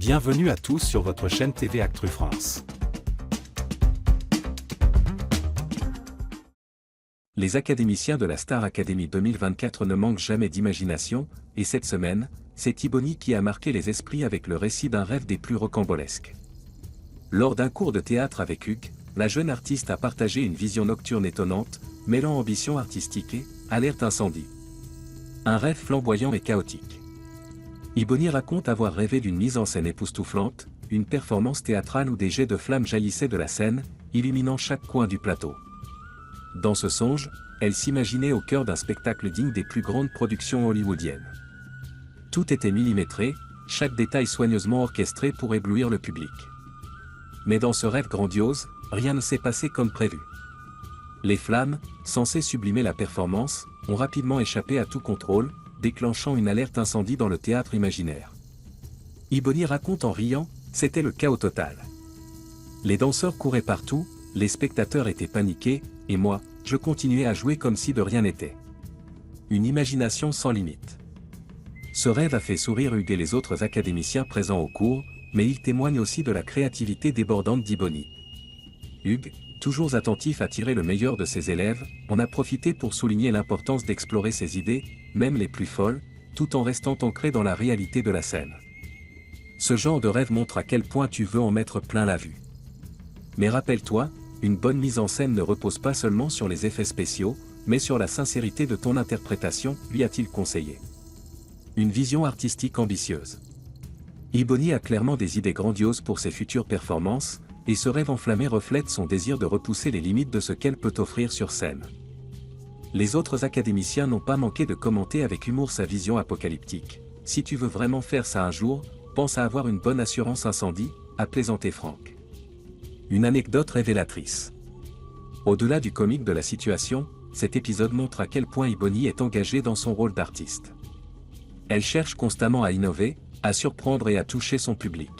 Bienvenue à tous sur votre chaîne TV Actu France. Les académiciens de la Star Academy 2024 ne manquent jamais d'imagination, et cette semaine, c'est Thibony qui a marqué les esprits avec le récit d'un rêve des plus rocambolesques. Lors d'un cours de théâtre avec Hugues, la jeune artiste a partagé une vision nocturne étonnante, mêlant ambition artistique et alerte incendie. Un rêve flamboyant et chaotique. Thibony raconte avoir rêvé d'une mise en scène époustouflante, une performance théâtrale où des jets de flammes jaillissaient de la scène, illuminant chaque coin du plateau. Dans ce songe, elle s'imaginait au cœur d'un spectacle digne des plus grandes productions hollywoodiennes. Tout était millimétré, chaque détail soigneusement orchestré pour éblouir le public. Mais dans ce rêve grandiose, rien ne s'est passé comme prévu. Les flammes, censées sublimer la performance, ont rapidement échappé à tout contrôle, déclenchant une alerte incendie dans le théâtre imaginaire. Thibony raconte en riant, c'était le chaos total. Les danseurs couraient partout, les spectateurs étaient paniqués, et moi, je continuais à jouer comme si de rien n'était. Une imagination sans limite. Ce rêve a fait sourire Hugues et les autres académiciens présents au cours, mais il témoigne aussi de la créativité débordante d'Thibony. Hugues, toujours attentif à tirer le meilleur de ses élèves, en a profité pour souligner l'importance d'explorer ses idées, même les plus folles, tout en restant ancré dans la réalité de la scène. Ce genre de rêve montre à quel point tu veux en mettre plein la vue. Mais rappelle-toi, une bonne mise en scène ne repose pas seulement sur les effets spéciaux, mais sur la sincérité de ton interprétation, lui a-t-il conseillé. Une vision artistique ambitieuse. Thibony a clairement des idées grandioses pour ses futures performances, et ce rêve enflammé reflète son désir de repousser les limites de ce qu'elle peut offrir sur scène. Les autres académiciens n'ont pas manqué de commenter avec humour sa vision apocalyptique. Si tu veux vraiment faire ça un jour, pense à avoir une bonne assurance incendie, a plaisanté Franck. Une anecdote révélatrice. Au-delà du comique de la situation, cet épisode montre à quel point Thibony est engagée dans son rôle d'artiste. Elle cherche constamment à innover, à surprendre et à toucher son public.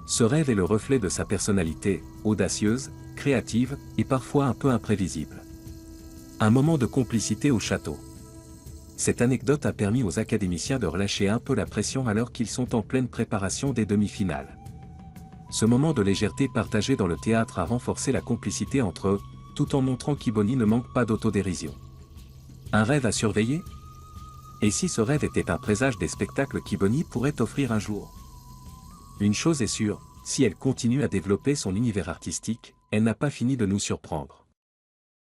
Ce rêve est le reflet de sa personnalité, audacieuse, créative, et parfois un peu imprévisible. Un moment de complicité au château. Cette anecdote a permis aux académiciens de relâcher un peu la pression alors qu'ils sont en pleine préparation des demi-finales. Ce moment de légèreté partagé dans le théâtre a renforcé la complicité entre eux, tout en montrant qu'Thibony ne manque pas d'autodérision. Un rêve à surveiller ? Et si ce rêve était un présage des spectacles qu'Thibony pourrait offrir un jour ? Une chose est sûre, si elle continue à développer son univers artistique, elle n'a pas fini de nous surprendre.